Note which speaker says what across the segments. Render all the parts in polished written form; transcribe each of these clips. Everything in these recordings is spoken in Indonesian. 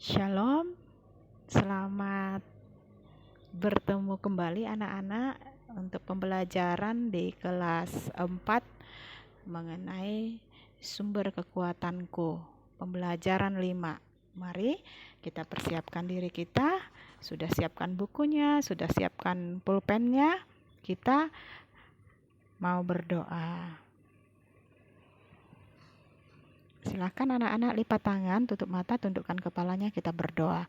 Speaker 1: Shalom, selamat bertemu kembali anak-anak untuk pembelajaran di kelas 4 mengenai sumber kekuatanku. Pembelajaran 5. Mari kita persiapkan diri kita, sudah siapkan bukunya, sudah siapkan pulpennya, kita mau berdoa. Silakan anak-anak lipat tangan, tutup mata, tundukkan kepalanya, kita berdoa.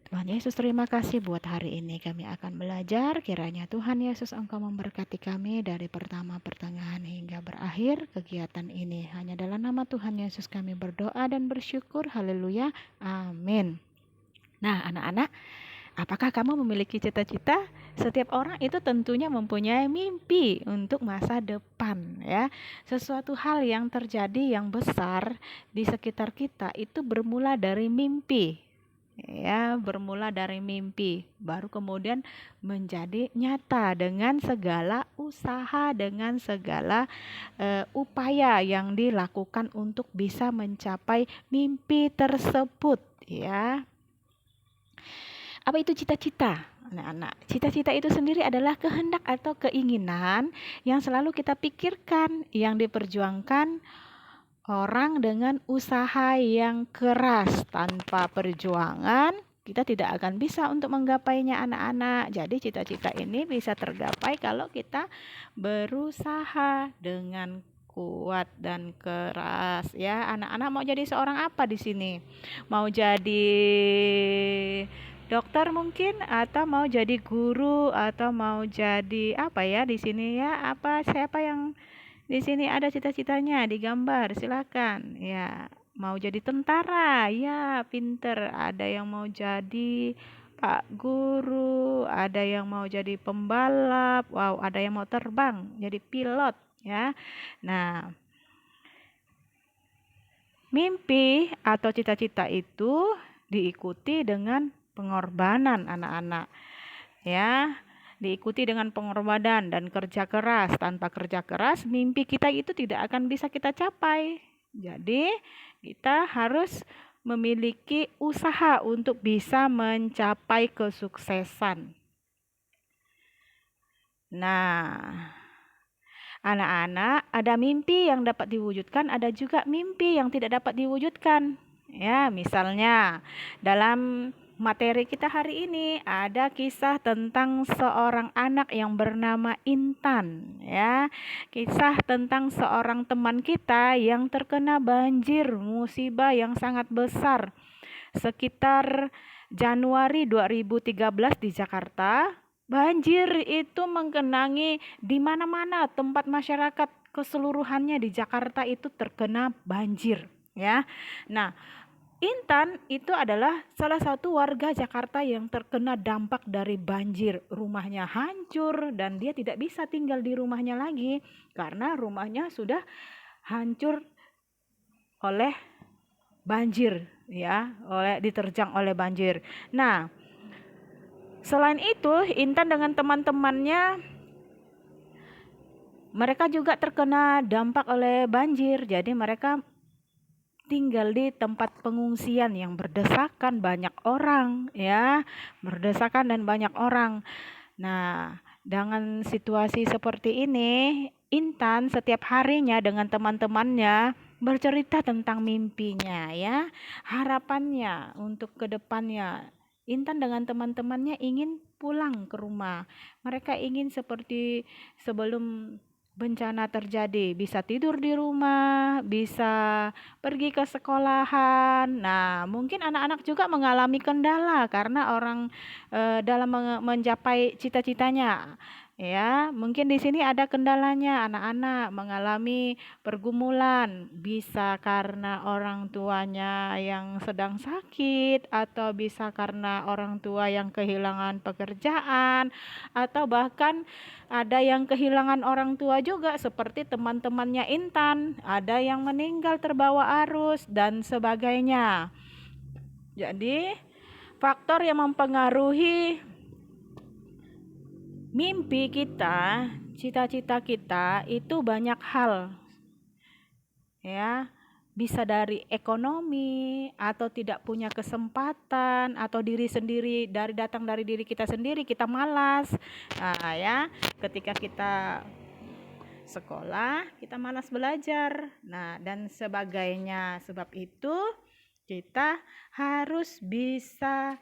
Speaker 1: Tuhan Yesus, terima kasih buat hari ini. Kami akan belajar, kiranya Tuhan Yesus Engkau memberkati kami dari pertama, pertengahan hingga berakhir kegiatan ini. Hanya dalam nama Tuhan Yesus kami berdoa dan bersyukur. Haleluya. Amin. Nah, anak-anak, apakah kamu memiliki cita-cita? Setiap orang itu tentunya mempunyai mimpi untuk masa depan, ya. Sesuatu hal yang terjadi yang besar di sekitar kita itu bermula dari mimpi. Ya, bermula dari mimpi, baru kemudian menjadi nyata dengan segala usaha, dengan segala upaya yang dilakukan untuk bisa mencapai mimpi tersebut, ya. Apa itu cita-cita, anak-anak? Cita-cita itu sendiri adalah kehendak atau keinginan yang selalu kita pikirkan, yang diperjuangkan orang dengan usaha yang keras. Tanpa perjuangan, kita tidak akan bisa untuk menggapainya, anak-anak. Jadi cita-cita ini bisa tergapai kalau kita berusaha dengan kuat dan keras, ya. Anak-anak mau jadi seorang apa di sini? Mau jadi dokter mungkin, atau mau jadi guru, atau mau jadi apa ya di sini, ya? Siapa yang di sini ada cita-citanya digambar? Silakan. Ya, mau jadi tentara, ya, pinter. Ada yang mau jadi Pak Guru, ada yang mau jadi pembalap, wow, ada yang mau terbang, jadi pilot, ya. Nah, mimpi atau cita-cita itu diikuti dengan pengorbanan, anak-anak. Ya, diikuti dengan pengorbanan dan kerja keras. Tanpa kerja keras, mimpi kita itu tidak akan bisa kita capai. Jadi, kita harus memiliki usaha untuk bisa mencapai kesuksesan. Nah, anak-anak, ada mimpi yang dapat diwujudkan, ada juga mimpi yang tidak dapat diwujudkan. Ya, misalnya dalam materi kita hari ini ada kisah tentang seorang anak yang bernama Intan, ya. Kisah tentang seorang teman kita yang terkena banjir, musibah yang sangat besar. Sekitar Januari 2013 di Jakarta, banjir itu menggenangi di mana-mana, tempat masyarakat keseluruhannya di Jakarta itu terkena banjir, ya. Nah, Intan itu adalah salah satu warga Jakarta yang terkena dampak dari banjir. Rumahnya hancur dan dia tidak bisa tinggal di rumahnya lagi karena rumahnya sudah hancur oleh banjir, ya, diterjang oleh banjir. Nah, selain itu, Intan dengan teman-temannya mereka juga terkena dampak oleh banjir. Jadi mereka tinggal di tempat pengungsian yang berdesakan banyak orang, ya, berdesakan dan banyak orang. Nah, dengan situasi seperti ini, Intan setiap harinya dengan teman-temannya bercerita tentang mimpinya, ya, harapannya untuk kedepannya. Intan dengan teman-temannya ingin pulang ke rumah. Mereka ingin seperti sebelum bencana terjadi, bisa tidur di rumah, bisa pergi ke sekolahan. Nah, mungkin anak-anak juga mengalami kendala karena orang dalam mencapai cita-citanya. Ya, mungkin di sini ada kendalanya, anak-anak mengalami pergumulan, bisa karena orang tuanya yang sedang sakit, atau bisa karena orang tua yang kehilangan pekerjaan, atau bahkan ada yang kehilangan orang tua juga seperti teman-temannya Intan, ada yang meninggal terbawa arus dan sebagainya. Jadi, faktor yang mempengaruhi mimpi kita, cita-cita kita itu banyak hal, ya. bisa dari ekonomi atau tidak punya kesempatan atau datang dari diri kita sendiri, kita malas. Nah, ya, ketika kita sekolah, kita malas belajar. Nah, dan sebagainya. Sebab itu kita harus bisa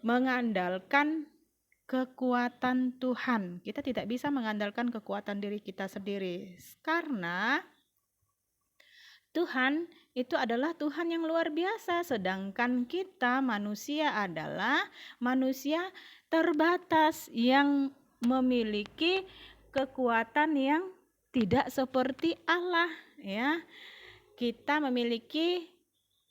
Speaker 1: mengandalkan kekuatan Tuhan. Kita tidak bisa mengandalkan kekuatan diri kita sendiri, karena Tuhan itu adalah Tuhan yang luar biasa, sedangkan kita manusia adalah manusia terbatas yang memiliki kekuatan yang tidak seperti Allah, ya. Kita memiliki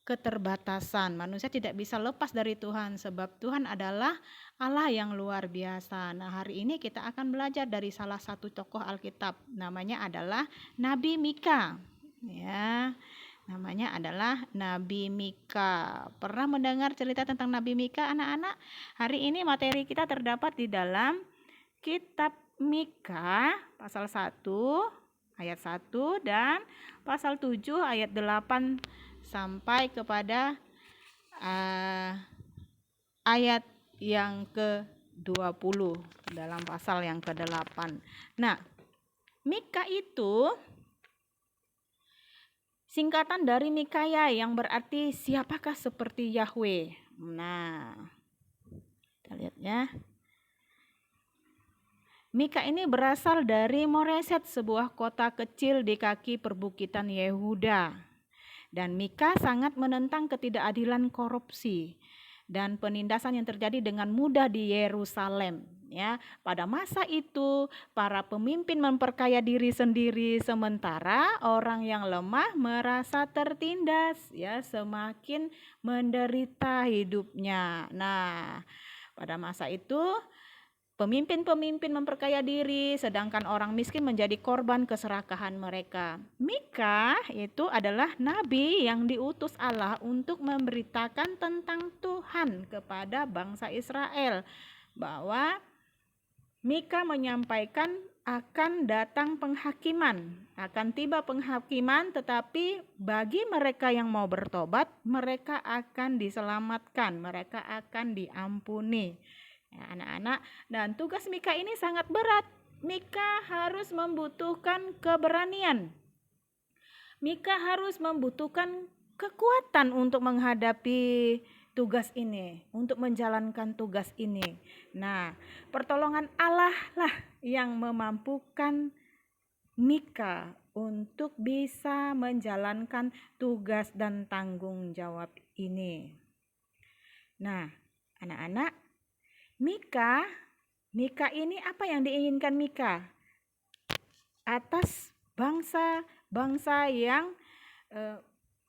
Speaker 1: keterbatasan. Manusia tidak bisa lepas dari Tuhan, sebab Tuhan adalah Allah yang luar biasa. Nah, hari ini kita akan belajar dari salah satu tokoh Alkitab, namanya adalah Nabi Mika. Ya, namanya adalah Nabi Mika. Pernah mendengar cerita tentang Nabi Mika, anak-anak? Hari ini materi kita terdapat di dalam kitab Mika pasal 1 ayat 1 dan pasal 7 ayat 8 sampai kepada ayat yang ke-20 dalam pasal yang ke-8. Nah, Mika itu singkatan dari Mikaya yang berarti siapakah seperti Yahweh. Nah, kita lihat ya. Mika ini berasal dari Moreset, sebuah kota kecil di kaki perbukitan Yehuda. Dan Mika sangat menentang ketidakadilan, korupsi dan penindasan yang terjadi dengan mudah di Yerusalem. Ya, pada masa itu para pemimpin memperkaya diri sendiri, sementara orang yang lemah merasa tertindas, ya, semakin menderita hidupnya. Nah, pada masa itu pemimpin-pemimpin memperkaya diri, sedangkan orang miskin menjadi korban keserakahan mereka. Mika itu adalah nabi yang diutus Allah untuk memberitakan tentang Tuhan kepada bangsa Israel, bahwa Mika menyampaikan akan datang penghakiman, akan tiba penghakiman, tetapi bagi mereka yang mau bertobat, mereka akan diselamatkan, mereka akan diampuni. Ya, anak-anak, dan tugas Mika ini sangat berat. Mika harus membutuhkan keberanian. Mika harus membutuhkan kekuatan untuk menghadapi tugas ini, untuk menjalankan tugas ini. Nah, pertolongan Allah lah yang memampukan Mika untuk bisa menjalankan tugas dan tanggung jawab ini. Nah, anak-anak, Mika ini apa yang diinginkan Mika? Atas bangsa yang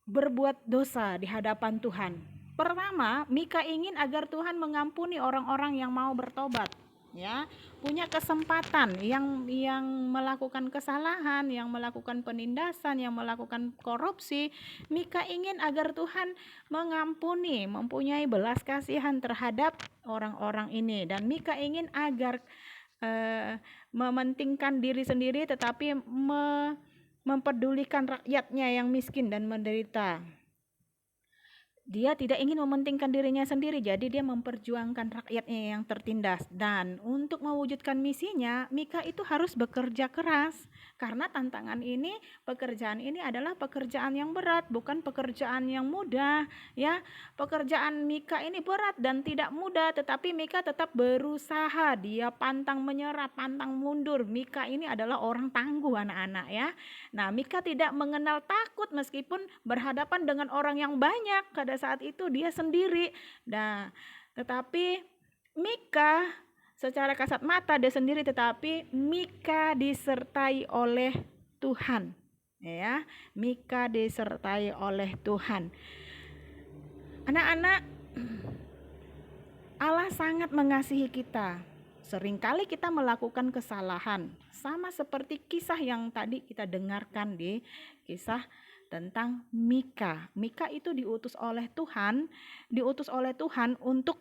Speaker 1: berbuat dosa di hadapan Tuhan. Pertama, Mika ingin agar Tuhan mengampuni orang-orang yang mau bertobat, ya, punya kesempatan, yang melakukan kesalahan, yang melakukan penindasan, yang melakukan korupsi. Mika ingin agar Tuhan mengampuni, mempunyai belas kasihan terhadap orang-orang ini, dan Mika ingin agar mementingkan diri sendiri tetapi mempedulikan rakyatnya yang miskin dan menderita. Dia tidak ingin mementingkan dirinya sendiri, jadi dia memperjuangkan rakyatnya yang tertindas. Dan untuk mewujudkan misinya, Mika itu harus bekerja keras, karena pekerjaan ini adalah pekerjaan yang berat, bukan pekerjaan yang mudah, ya. Pekerjaan Mika ini berat dan tidak mudah, tetapi Mika tetap berusaha. Dia pantang menyerah, pantang mundur. Mika ini adalah orang tangguh, anak-anak, ya. Nah, Mika tidak mengenal takut meskipun berhadapan dengan orang yang banyak. Pada saat itu dia sendiri. Nah, tetapi Mika secara kasat mata dia sendiri, tetapi Mika disertai oleh Tuhan. Ya, Mika disertai oleh Tuhan. Anak-anak, Allah sangat mengasihi kita. Seringkali kita melakukan kesalahan, sama seperti kisah yang tadi kita dengarkan di kisah tentang Mika. Mika itu diutus oleh Tuhan untuk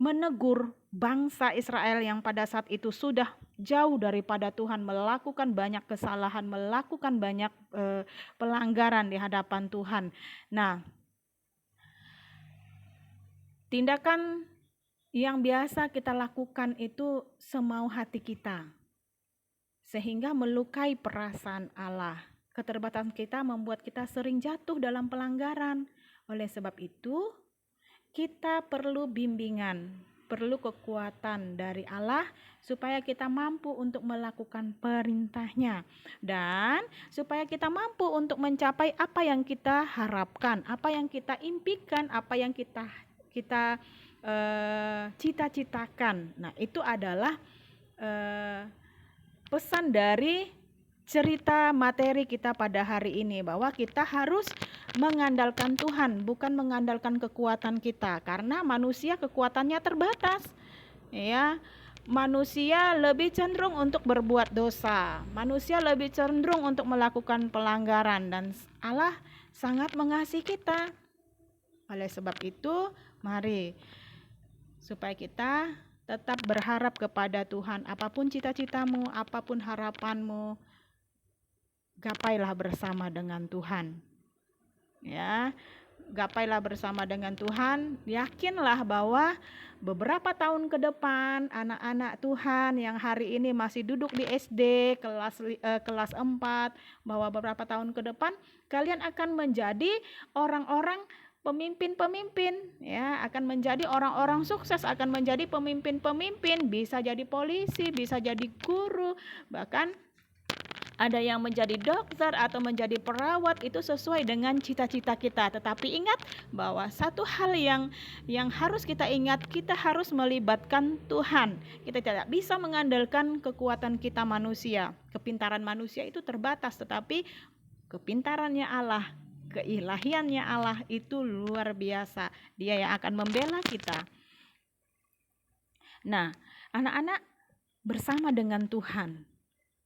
Speaker 1: menegur bangsa Israel yang pada saat itu sudah jauh daripada Tuhan, melakukan banyak kesalahan, melakukan banyak pelanggaran di hadapan Tuhan. Nah, tindakan yang biasa kita lakukan itu semau hati kita, sehingga melukai perasaan Allah. Keterbatasan kita membuat kita sering jatuh dalam pelanggaran. Oleh sebab itu, kita perlu bimbingan, perlu kekuatan dari Allah supaya kita mampu untuk melakukan perintahnya, dan supaya kita mampu untuk mencapai apa yang kita harapkan, apa yang kita impikan, apa yang kita cita-citakan. Nah, itu adalah pesan dari cerita materi kita pada hari ini, bahwa kita harus mengandalkan Tuhan, bukan mengandalkan kekuatan kita, karena manusia kekuatannya terbatas. Ya, manusia lebih cenderung untuk berbuat dosa, manusia lebih cenderung untuk melakukan pelanggaran, dan Allah sangat mengasihi kita. Oleh sebab itu, mari supaya kita tetap berharap kepada Tuhan. Apapun cita-citamu, apapun harapanmu, gapailah bersama dengan Tuhan. Ya, gapailah bersama dengan Tuhan. Yakinlah bahwa beberapa tahun ke depan anak-anak Tuhan yang hari ini masih duduk di SD kelas 4, bahwa beberapa tahun ke depan kalian akan menjadi orang-orang pemimpin-pemimpin, ya, akan menjadi orang-orang sukses, akan menjadi pemimpin-pemimpin, bisa jadi polisi, bisa jadi guru, bahkan ada yang menjadi dokter atau menjadi perawat, itu sesuai dengan cita-cita kita. Tetapi ingat bahwa satu hal yang harus kita ingat, kita harus melibatkan Tuhan. Kita tidak bisa mengandalkan kekuatan kita manusia. Kepintaran manusia itu terbatas, tetapi kepintarannya Allah, keilahiannya Allah itu luar biasa. Dia yang akan membela kita. Nah, anak-anak, bersama dengan Tuhan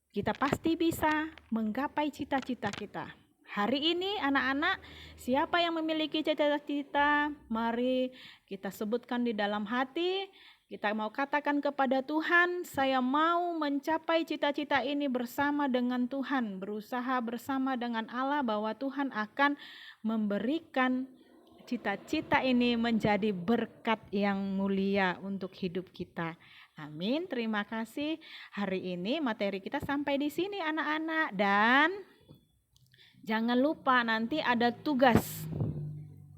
Speaker 1: kita pasti bisa menggapai cita-cita kita. Hari ini anak-anak, siapa yang memiliki cita-cita, mari kita sebutkan di dalam hati. Kita mau katakan kepada Tuhan, saya mau mencapai cita-cita ini bersama dengan Tuhan, berusaha bersama dengan Allah, bahwa Tuhan akan memberikan cita-cita ini menjadi berkat yang mulia untuk hidup kita. Amin. Terima kasih. Hari ini materi kita sampai di sini anak-anak, dan jangan lupa nanti ada tugas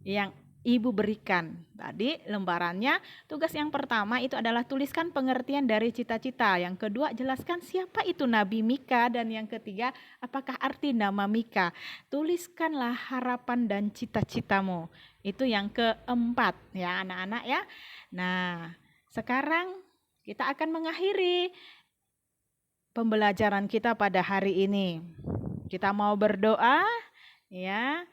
Speaker 1: yang Ibu berikan. Tadi lembarannya, tugas yang pertama itu adalah tuliskan pengertian dari cita-cita. Yang kedua, jelaskan siapa itu Nabi Mika, dan yang ketiga, apakah arti nama Mika. Tuliskanlah harapan dan cita-citamu. Itu yang keempat ya anak-anak ya. Nah, sekarang kita akan mengakhiri pembelajaran kita pada hari ini. Kita mau berdoa ya.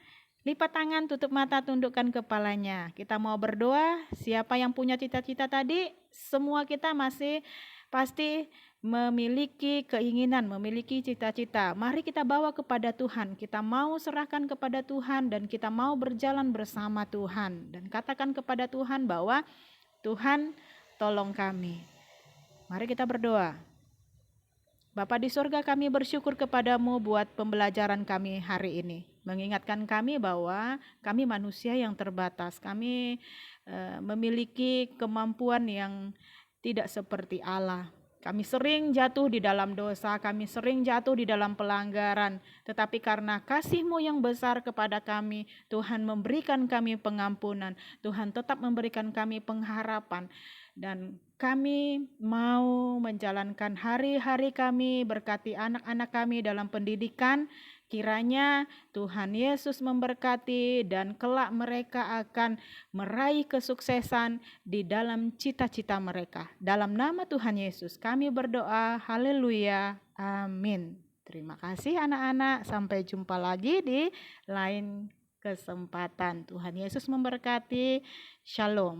Speaker 1: Lipat tangan, tutup mata, tundukkan kepalanya. Kita mau berdoa. Siapa yang punya cita-cita tadi, semua kita masih pasti memiliki keinginan, memiliki cita-cita. Mari kita bawa kepada Tuhan. Kita mau serahkan kepada Tuhan, dan kita mau berjalan bersama Tuhan. Dan katakan kepada Tuhan bahwa Tuhan, tolong kami. Mari kita berdoa. Bapa di surga, kami bersyukur kepadamu buat pembelajaran kami hari ini. Mengingatkan kami bahwa kami manusia yang terbatas. Kami memiliki kemampuan yang tidak seperti Allah. Kami sering jatuh di dalam dosa, kami sering jatuh di dalam pelanggaran. Tetapi karena kasih-Mu yang besar kepada kami, Tuhan memberikan kami pengampunan. Tuhan tetap memberikan kami pengharapan. Dan kami mau menjalankan hari-hari kami, berkati anak-anak kami dalam pendidikan. Kiranya Tuhan Yesus memberkati, dan kelak mereka akan meraih kesuksesan di dalam cita-cita mereka. Dalam nama Tuhan Yesus kami berdoa, haleluya, amin. Terima kasih anak-anak, sampai jumpa lagi di lain kesempatan. Tuhan Yesus memberkati, shalom.